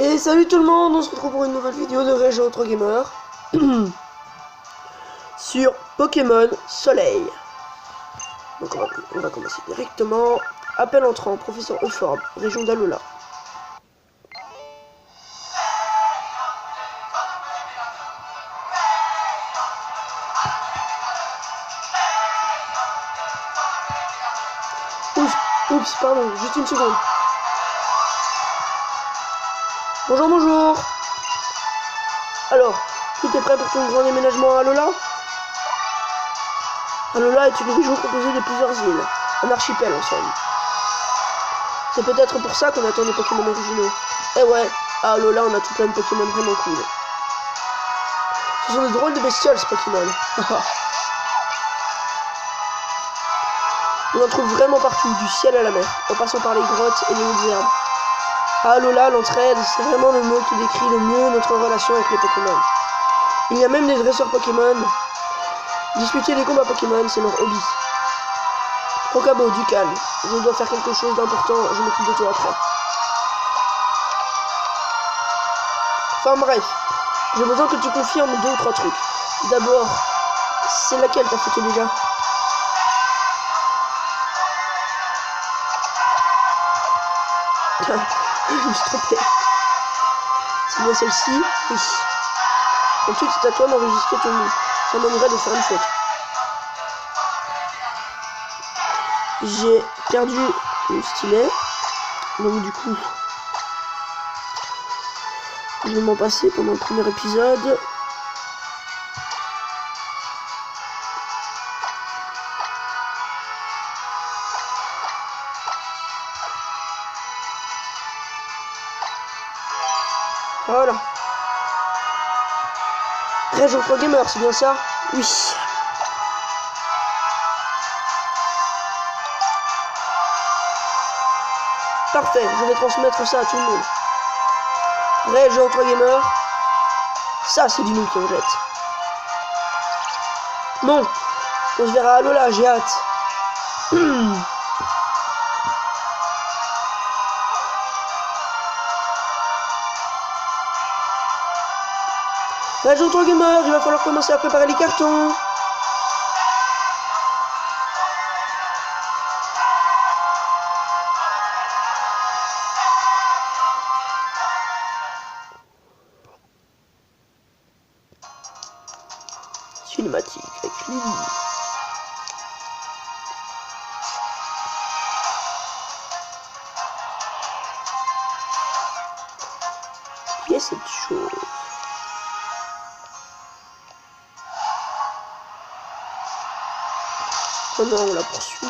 Et salut tout le monde, on se retrouve pour une nouvelle vidéo de Rage Autre Gamer sur Pokémon Soleil. Donc on va commencer directement. Appel entrant, professeur Euphorbe, région d'Alola. Oups, pardon, juste une seconde. Bonjour, bonjour. Alors, tout est prêt pour ton grand déménagement à Alola? Alola est une région composée de plusieurs îles, un archipel en somme. C'est peut-être pour ça qu'on attend des Pokémon originaux. Eh ouais, à Alola on a tout plein de Pokémon vraiment cool. Ce sont des drôles de bestioles, ces Pokémon. On en trouve vraiment partout, du ciel à la mer, en passant par les grottes et les hautes herbes. À Alola, l'entraide, c'est vraiment le mot qui décrit le mieux notre relation avec les Pokémon. Il y a même des dresseurs Pokémon. Disputer les combats Pokémon, c'est leur hobby. Rocabo, du calme. Je dois faire quelque chose d'important, je m'occupe de toi après. Enfin bref, j'ai besoin que tu confirmes 2 ou 3 trucs. D'abord, c'est laquelle ta photo déjà? Je me suis trompé. C'est bien celle-ci? Oui. Ensuite, c'est à toi d'enregistrer ton nom. Ça m'aiderait de faire une faute. J'ai perdu le stylet. Donc du coup, je vais m'en passer pendant le premier épisode. Voilà. Rage Autre Gamer, c'est bien ça? Oui. Parfait, je vais transmettre ça à tout le monde. Rage Autre Gamer. Ça, c'est du nom qui en jette. Bon, on se verra à Alola, j'ai hâte. Rage Autre Gamer, il va falloir commencer à préparer les cartons. Cinématique avec Lily. Qui est cette chose? Oh non, on la poursuit.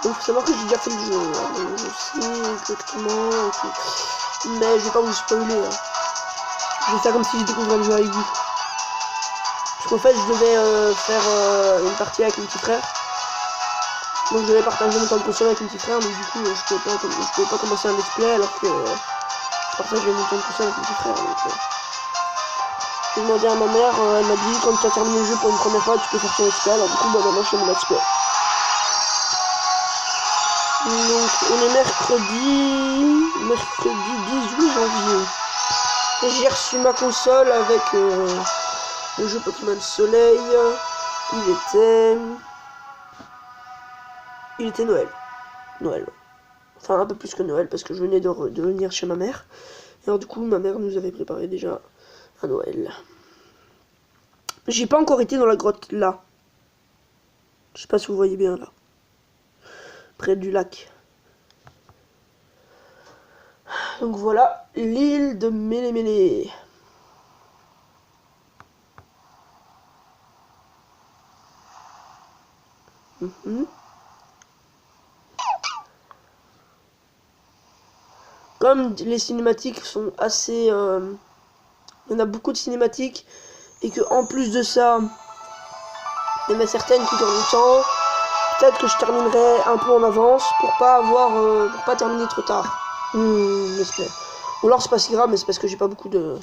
Donc faut savoir que j'ai déjà fait le jeu, hein. Donc, je sais exactement et tout. Mais je vais pas vous spoiler, hein. Je vais faire comme si je découvrais le jeu avec vous. Parce qu'en fait je devais faire une partie avec mon petit frère. Donc je devais partager mon temps de console avec mon petit frère, donc du coup je pouvais pas commencer un let's play alors que je partageais mon temps de console avec mon petit frère. Donc j'ai demandé à ma mère, elle m'a dit quand tu as terminé le jeu pour une première fois tu peux faire ton let's play, alors du coup bah maintenant je fais mon let's play. Donc on est mercredi 18 janvier. Et j'ai reçu ma console avec le jeu Pokémon Soleil. Il était Noël. Enfin un peu plus que Noël parce que je venais de venir chez ma mère. Et alors du coup ma mère nous avait préparé déjà un Noël. J'ai pas encore été dans la grotte là. Je sais pas si vous voyez bien là. Près du lac. Donc voilà, l'île de Mélémélé. Comme les cinématiques sont assez... il y en a beaucoup de cinématiques. Et que en plus de ça, il y en a certaines qui durent longtemps. Peut-être que je terminerai un peu en avance pour pas terminer trop tard. Ou alors c'est pas si grave, mais c'est parce que j'ai pas beaucoup de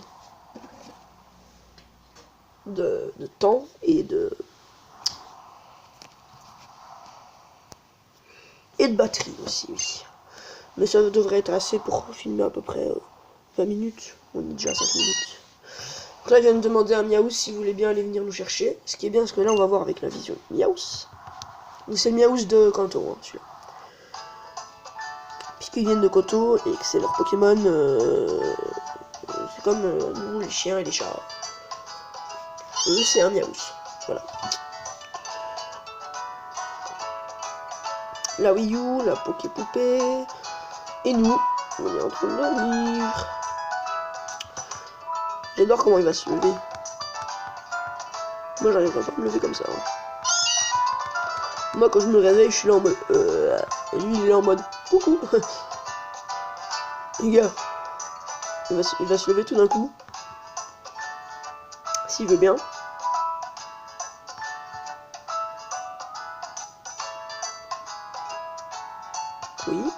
temps et de batterie aussi. Mais ça devrait être assez pour filmer à peu près 20 minutes. On est déjà à 5 minutes. Donc là, il vient de demander à Miaous s'il voulait bien aller venir nous chercher. Ce qui est bien, parce que là, on va voir avec la vision. Miaous. Donc c'est le Miaous de Kanto, hein, celui-là. Puisqu'ils viennent de Kanto et que c'est leur Pokémon. C'est comme nous, les chiens et les chats. Eux, c'est un Miaous. Voilà. La Wii U, la Poké-Poupée. Et nous, on est en train de dormir. J'adore comment il va se lever. Moi, j'arriverai pas à me lever comme ça. Hein. Moi, quand je me réveille, je suis là en mode... Et lui, il est en mode... Coucou. Les gars, il va se lever tout d'un coup. S'il veut bien. Oui.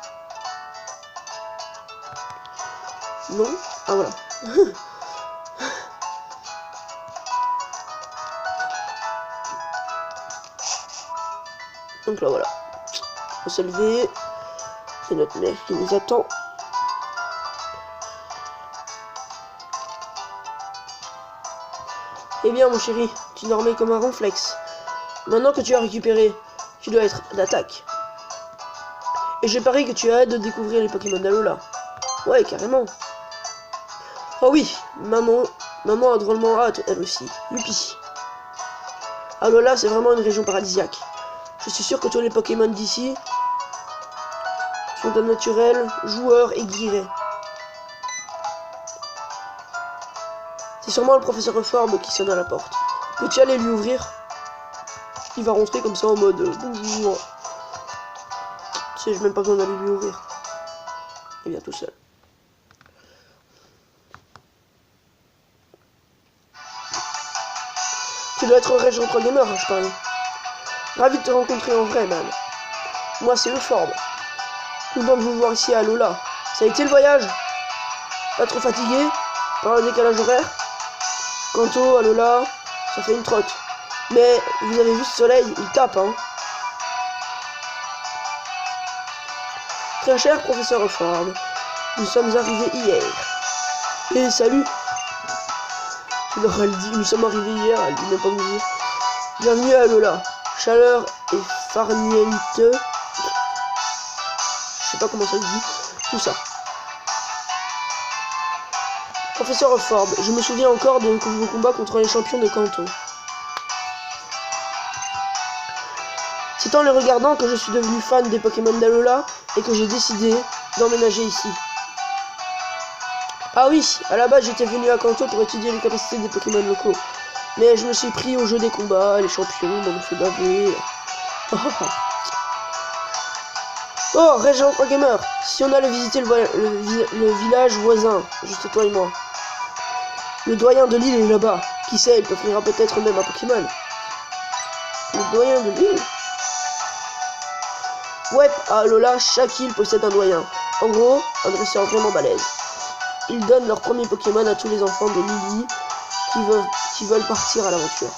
Non. Ah, voilà. Donc là, voilà. On va se lever. C'est notre mère qui nous attend. Eh bien, mon chéri, tu dormais comme un ronflex. Maintenant que tu as récupéré, tu dois être d'attaque. Et je parie que tu as hâte de découvrir les Pokémon d'Alola. Ouais, carrément. Oh oui, maman a drôlement hâte, elle aussi. Youpi. Alola, c'est vraiment une région paradisiaque. Je suis sûr que tous les Pokémon d'ici sont d'un naturel, joueurs et guirés. C'est sûrement le professeur Reforme qui sonne à la porte. Peux-tu aller lui ouvrir? Il va rentrer comme ça en mode bonjour. Tu sais, j'ai même pas besoin d'aller lui ouvrir. Il vient tout seul. Tu dois être Régent 3 Gamer, hein, je parie. Ravi de te rencontrer en vrai, man. Moi, c'est Reforme. Content de vous voir ici à Alola. Ça a été le voyage? Pas trop fatigué par le décalage horaire? Kanto, Alola, ça fait une trotte. Mais vous avez vu ce soleil, il tape, hein. Très cher professeur Reforme, nous sommes arrivés hier. Et salut. Je leur ai dit, nous sommes arrivés hier, elle dit même pas bonjour. Bienvenue à Alola. Chaleur et farniente. Je sais pas comment ça se dit. Tout ça. Professeur Reforme, je me souviens encore de vos combats contre les champions de Kanto. C'est en les regardant que je suis devenu fan des Pokémon d'Alola et que j'ai décidé d'emménager ici. Ah oui, à la base j'étais venu à Kanto pour étudier les capacités des Pokémon locaux. Mais je me suis pris au jeu des combats, les champions m'ont fait baver. Oh, Régent Gamer, si on allait visiter le village voisin, juste toi et moi. Le doyen de l'île est là-bas. Qui sait, il t'offrira peut-être même un Pokémon. Le doyen de l'île? Ouais, à Alola, chaque île possède un doyen. En gros, un dresseur vraiment balèze. Ils donnent leur premier Pokémon à tous les enfants de Lily qui veulent partir à l'aventure.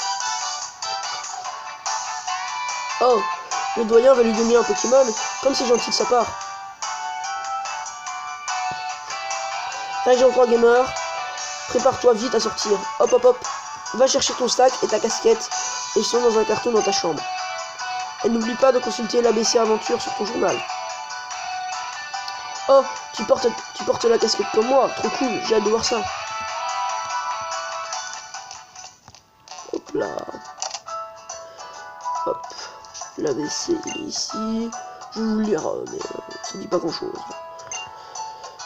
Oh, le doyen va lui donner un Pokémon, comme c'est gentil de sa part. Régent 3 Gamer, prépare-toi vite à sortir. Hop hop hop, va chercher ton sac et ta casquette, ils sont dans un carton dans ta chambre. Et n'oublie pas de consulter l'ABC Aventure sur ton journal. Oh, tu portes la casquette comme moi, trop cool, j'ai hâte de voir ça. Hop là. Hop, l'ABC il est ici. Je vais vous le lire, mais ça dit pas grand chose.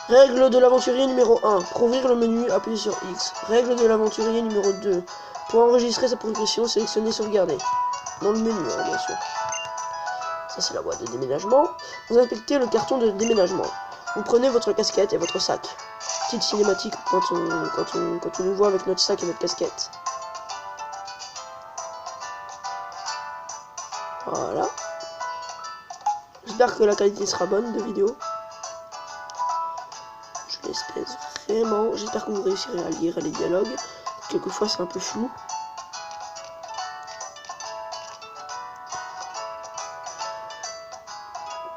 Règle de l'aventurier numéro 1. Pour ouvrir le menu, appuyez sur X. Règle de l'aventurier numéro 2. Pour enregistrer sa progression, sélectionnez sauvegarder. Dans le menu, hein, bien sûr. Ça, c'est la boîte de déménagement. Vous inspectez le carton de déménagement. Vous prenez votre casquette et votre sac. Petite cinématique quand on nous voit avec notre sac et notre casquette. Voilà. J'espère que la qualité sera bonne de vidéo. Je l'espère vraiment. J'espère que vous réussirez à lire les dialogues. Quelquefois c'est un peu flou.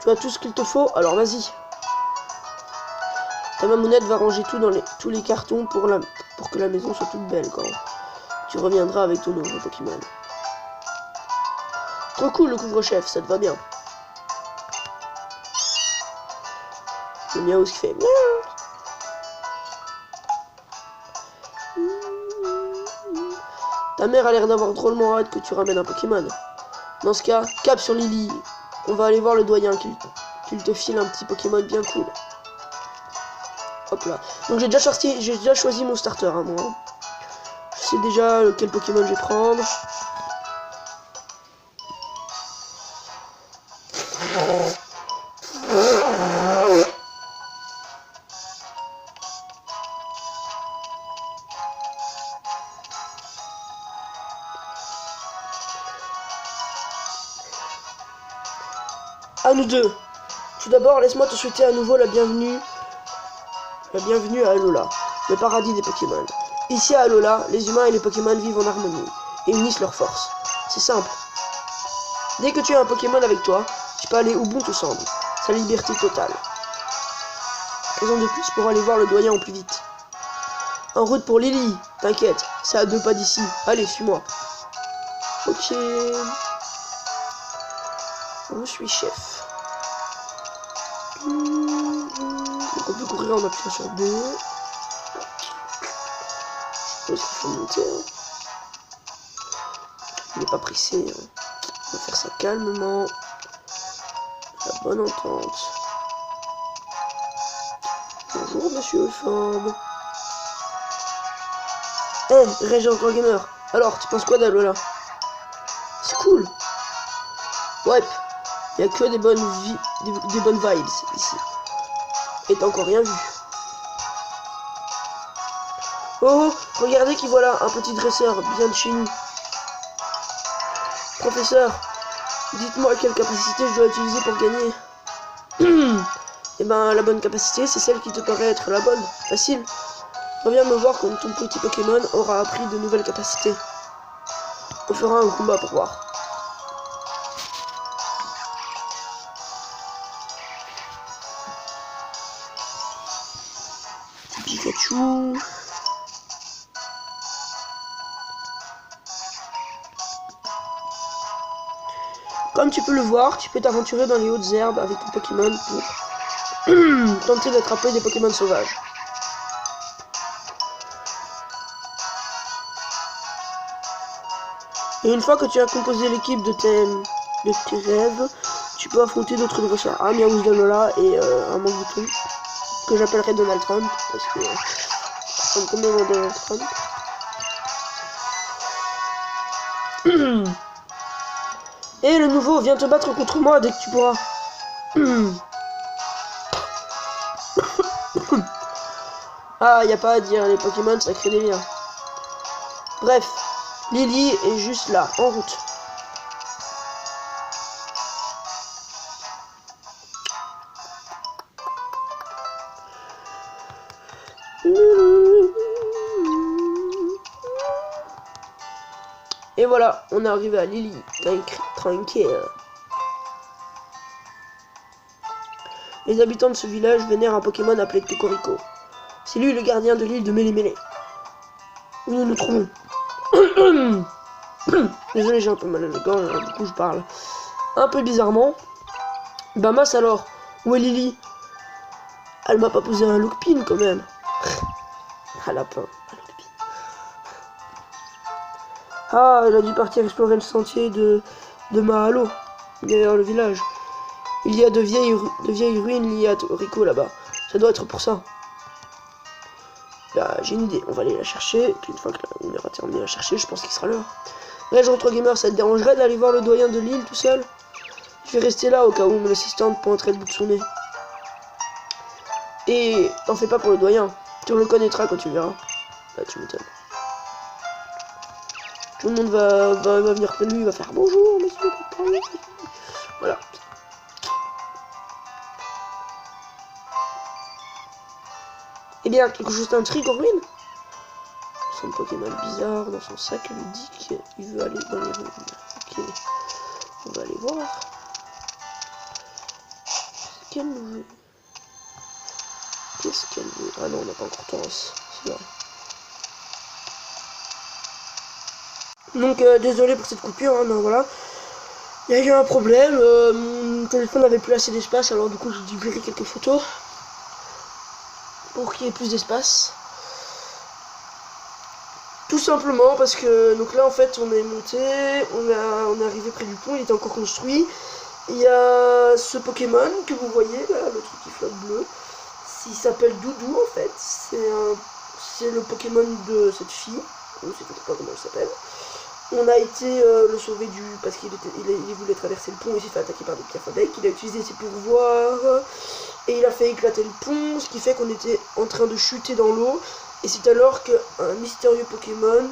Tu as tout ce qu'il te faut, alors vas-y. Ta mamounette va ranger tout dans tous les cartons pour que la maison soit toute belle quand tu reviendras avec ton nouveau Pokémon. Trop cool le couvre-chef, ça te va bien. Le miaou qui fait miaou. Ta mère a l'air d'avoir drôlement hâte que tu ramènes un Pokémon. Dans ce cas, cap sur Lily. On va aller voir le doyen qu'il te file un petit Pokémon bien cool. Hop là. Donc j'ai déjà choisi mon starter à moi. Je sais déjà quel Pokémon je vais prendre. À nous deux. Tout d'abord, laisse-moi te souhaiter à nouveau la bienvenue à Alola, le paradis des Pokémon. Ici à Alola, les humains et les Pokémon vivent en harmonie et unissent leurs forces. C'est simple. Dès que tu as un Pokémon avec toi, tu peux aller où bon te semble. C'est la liberté totale. Raison de plus pour aller voir le doyen au plus vite. En route pour Lily. T'inquiète, c'est à 2 pas d'ici. Allez, suis-moi. Ok. Je suis chef. Donc on peut courir en appuyant sur B. Je pense qu'il faut monter. Il n'est pas pressé. On va faire ça calmement. La bonne entente. Bonjour monsieur Forme. Hey, Régent Gamer. Alors, tu penses quoi d'Alola? C'est cool. Ouais. Il n'y a que des bonnes vibes ici. Et t'as encore rien vu. Oh, regardez qui voilà, un petit dresseur, bien de chez nous. Professeur, dites-moi quelle capacité je dois utiliser pour gagner. Eh ben, la bonne capacité, c'est celle qui te paraît être la bonne. Facile. Reviens me voir quand ton petit Pokémon aura appris de nouvelles capacités. On fera un combat pour voir. Pikachu. Comme tu peux le voir, tu peux t'aventurer dans les hautes herbes avec ton Pokémon pour tenter d'attraper des Pokémon sauvages. Et une fois que tu as composé l'équipe de tes rêves, tu peux affronter d'autres dresseurs. Un Miaouz d'Alola et un Mangouton que j'appellerai Donald Trump parce que ça me connaît moi Donald Trump. Et le nouveau, viens te battre contre moi dès que tu pourras. Ah, y a pas à dire, les Pokémon ça crée des liens. Bref, Lily est juste là, en route. Et voilà, on est arrivé à Lily, tranquille. Les habitants de ce village vénèrent un Pokémon appelé Cocorico. C'est lui le gardien de l'île de Mélémélé, où nous nous trouvons. Désolé, j'ai un peu mal à la gorge, du coup je parle un peu bizarrement. Bamas alors, où est Lily? Elle m'a pas posé un lookpin quand même. Un lapin, un lookpin. Ah, elle a dû partir explorer le sentier de Mahalo, derrière le village. Il y a de vieilles ruines liées à Rico là-bas. Ça doit être pour ça. Bah, j'ai une idée, on va aller la chercher. Et puis une fois qu'on aura terminé à chercher, je pense qu'il sera l'heure. Régent Gamer, ça te dérangerait d'aller voir le doyen de l'île tout seul? Je vais rester là au cas où mon assistante pointerait le bout de son nez. Et t'en fais pas pour le doyen. Tu le connaîtras quand tu le verras. Bah, tu m'étonnes. Tout le monde va venir près de lui, il va faire bonjour, monsieur. Voilà. Eh bien, quelque chose d'intrigue en ruine. Son Pokémon bizarre dans son sac lui dit qu'il veut aller dans les ruines. Ok, on va aller voir. Quel nouveau Qu'est-ce qu'elle veut? Ah non, on n'a pas encore tendance, c'est vrai. Donc désolé pour cette coupure, hein, non, voilà. Il y a eu un problème, mon téléphone n'avait plus assez d'espace, alors du coup j'ai dû virer quelques photos pour qu'il y ait plus d'espace. Tout simplement parce que, donc là en fait on est monté, on est arrivé près du pont, il était encore construit. Il y a ce Pokémon que vous voyez là, le truc qui flotte bleu. Il s'appelle Doudou en fait, c'est le Pokémon de cette fille, je ne sais toujours pas comment elle s'appelle. On a été le sauver parce qu'il voulait traverser le pont, il s'est fait attaquer par des Piafabec, il a utilisé ses pouvoirs et il a fait éclater le pont, ce qui fait qu'on était en train de chuter dans l'eau. Et c'est alors qu'un mystérieux Pokémon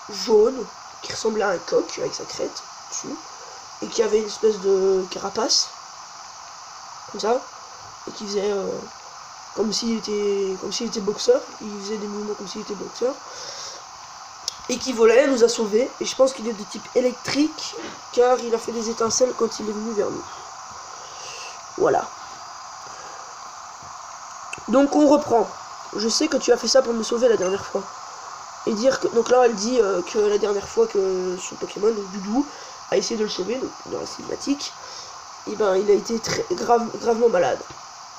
jaune, qui ressemblait à un coq avec sa crête dessus, et qui avait une espèce de carapace, comme ça, et qui faisait comme s'il était boxeur, il faisait des mouvements comme s'il était boxeur, et qui volait, nous a sauvés, et je pense qu'il est de type électrique, car il a fait des étincelles quand il est venu vers nous. Voilà. Donc on reprend. Je sais que tu as fait ça pour me sauver la dernière fois. Et dire que... Donc là, elle dit que la dernière fois que son Pokémon, donc Doudou, a essayé de le sauver, donc dans la cinématique, et ben il a été gravement malade.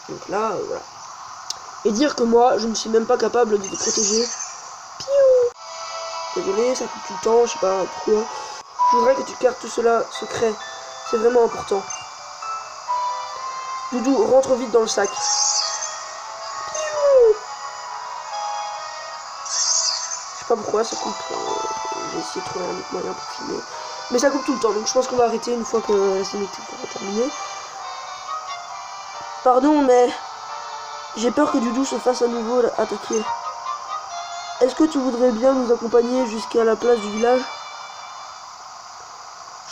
Donc là, voilà. Et dire que moi, je ne suis même pas capable de te protéger. Piou! Désolé, ça coupe tout le temps, je sais pas pourquoi. Je voudrais que tu gardes tout cela secret. C'est vraiment important. Doudou, rentre vite dans le sac. Pas pourquoi ça coupe, j'ai essayé de trouver un autre moyen pour filmer, mais ça coupe tout le temps, donc je pense qu'on va arrêter une fois que la cinématique sera terminée. Pardon, mais j'ai peur que Doudou se fasse à nouveau attaquer. Est-ce que tu voudrais bien nous accompagner jusqu'à la place du village?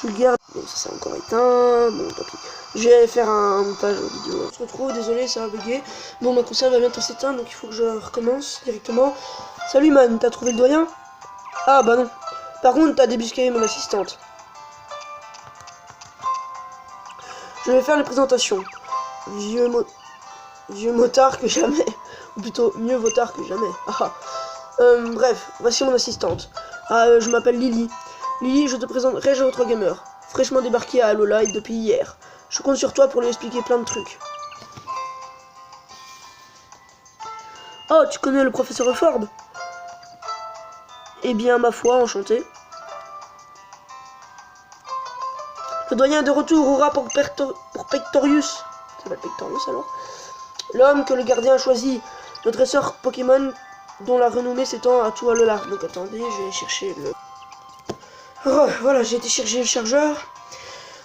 Je le garde. Bon, ça c'est encore éteint, bon tant pis. Je vais faire un montage vidéo. On se retrouve, désolé, ça a bugué. Bon, ma console va bientôt s'éteindre, donc il faut que je recommence directement. Salut man, t'as trouvé le doyen? Ah bah non. Par contre, t'as débusqué mon assistante. Je vais faire les présentations. Vieux motard que jamais. Ou plutôt, mieux vaut tard que jamais. Ah. Bref, voici mon assistante. Je m'appelle Lily. Lily, je te présente Rage Retro Gamer. Fraîchement débarqué à Alola depuis hier. Je compte sur toi pour lui expliquer plein de trucs. Oh, tu connais le professeur Ford? Eh bien, ma foi, enchanté. Le doyen est de retour, hurrah pour Pectorius. Ça s'appelle Pectorius alors. L'homme que le gardien a choisi. Le dresseur Pokémon dont la renommée s'étend à tout Alola. Donc attendez, je vais chercher le... Oh, voilà, j'ai été chercher le chargeur.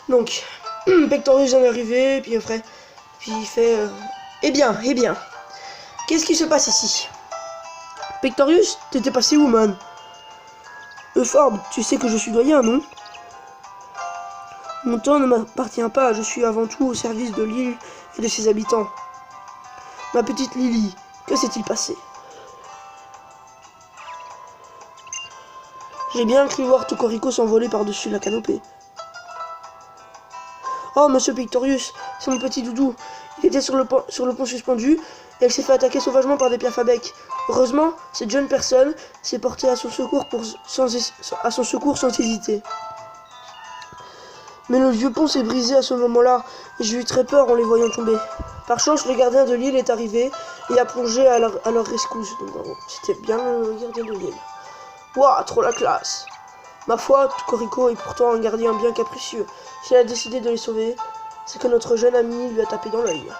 Donc, Pectorius vient d'arriver, puis après... Puis il fait... Eh bien, qu'est-ce qui se passe ici? Pectorius, t'étais passé où, man? Ford, tu sais que je suis doyen, non? Mon temps ne m'appartient pas, je suis avant tout au service de l'île et de ses habitants. Ma petite Lily, que s'est-il passé? J'ai bien cru voir Cocorico s'envoler par-dessus la canopée. Oh, monsieur Pictorius, c'est mon petit doudou. Il était sur le pont suspendu et elle s'est fait attaquer sauvagement par des Piafabec. Heureusement, cette jeune personne s'est portée à son secours sans hésiter. Mais le vieux pont s'est brisé à ce moment-là, et j'ai eu très peur en les voyant tomber. Par chance, le gardien de l'île est arrivé et a plongé à leur rescousse. C'était bien le gardien de l'île. Ouah, trop la classe! Ma foi, Cocorico est pourtant un gardien bien capricieux. Si elle a décidé de les sauver, c'est que notre jeune ami lui a tapé dans l'œil.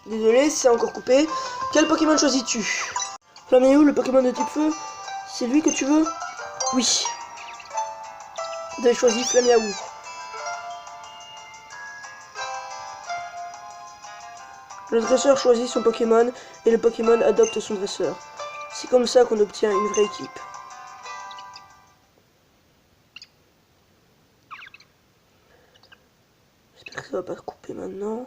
Désolé, c'est encore coupé. Quel Pokémon choisis-tu? Flaméou, le Pokémon de type feu? C'est lui que tu veux? Oui. Vous avez choisi Flamiaou. Le dresseur choisit son Pokémon et le Pokémon adopte son dresseur. C'est comme ça qu'on obtient une vraie équipe. J'espère que ça va pas couper maintenant.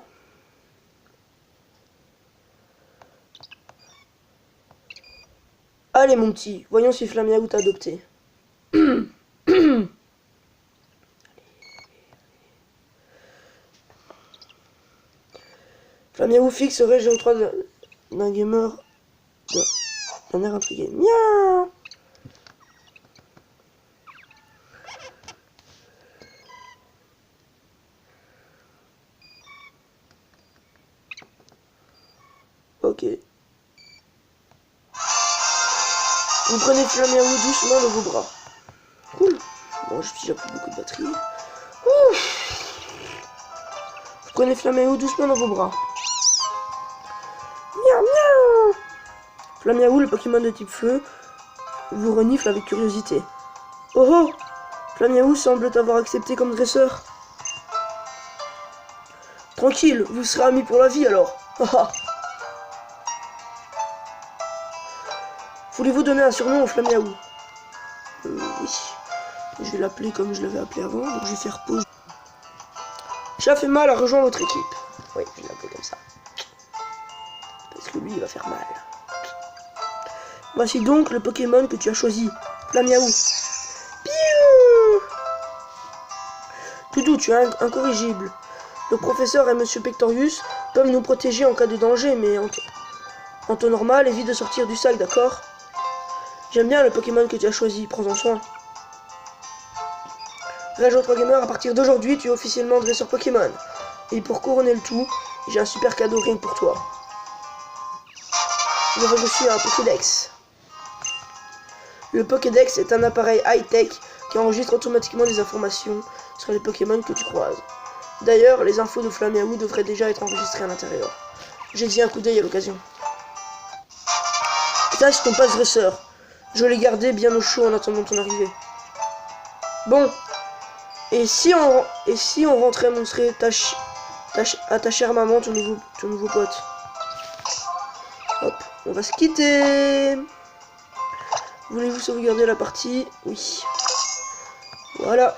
Allez mon petit, voyons si Flamiaou t'a adopté. Flamiaou fixe serait 03 d'un gamer d'un air intrigué. Miaou. Ok. Vous prenez Flamiaou doucement dans vos bras. Cool. Bon, j'ai déjà plus beaucoup de batterie. Ouf. Vous prenez Flamiaou doucement dans vos bras. Miaou miaou. Flamiaou, le Pokémon de type feu, vous renifle avec curiosité. Oh oh. Flamiaou semble t'avoir accepté comme dresseur. Tranquille, vous serez amis pour la vie alors. Voulez-vous donner un surnom au Flamiaou? Oui. Je vais l'appeler comme je l'avais appelé avant, donc je vais faire pause. Chat fait mal à rejoindre votre équipe. Oui, je vais l'appeler comme ça. Parce que lui, il va faire mal. Voici donc le Pokémon que tu as choisi. Flamiaou. Piou. Toudou, tu es incorrigible. Le professeur et Monsieur Pectorius peuvent nous protéger en cas de danger, mais en temps normal, évite de sortir du sac, d'accord? J'aime bien le Pokémon que tu as choisi, prends-en soin. Rage 3 Gamer, à partir d'aujourd'hui, tu es officiellement dresseur Pokémon. Et pour couronner le tout, j'ai un super cadeau rien que pour toi. Vous avez reçu un Pokédex. Le Pokédex est un appareil high-tech qui enregistre automatiquement des informations sur les Pokémon que tu croises. D'ailleurs, les infos de Flamiaou devraient déjà être enregistrées à l'intérieur. J'ai dit un coup d'œil à l'occasion. Ça, c'est ton passe-dresseur. Je l'ai gardé bien au chaud en attendant ton arrivée. Bon. Et si on rentrait montrer à ta chère maman ton nouveau pote? Hop, on va se quitter. Voulez-vous sauvegarder la partie? Oui. Voilà.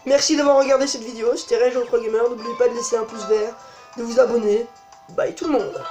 Merci d'avoir regardé cette vidéo. C'était Rage 3 Gamer. N'oubliez pas de laisser un pouce vert, de vous abonner. Bye tout le monde.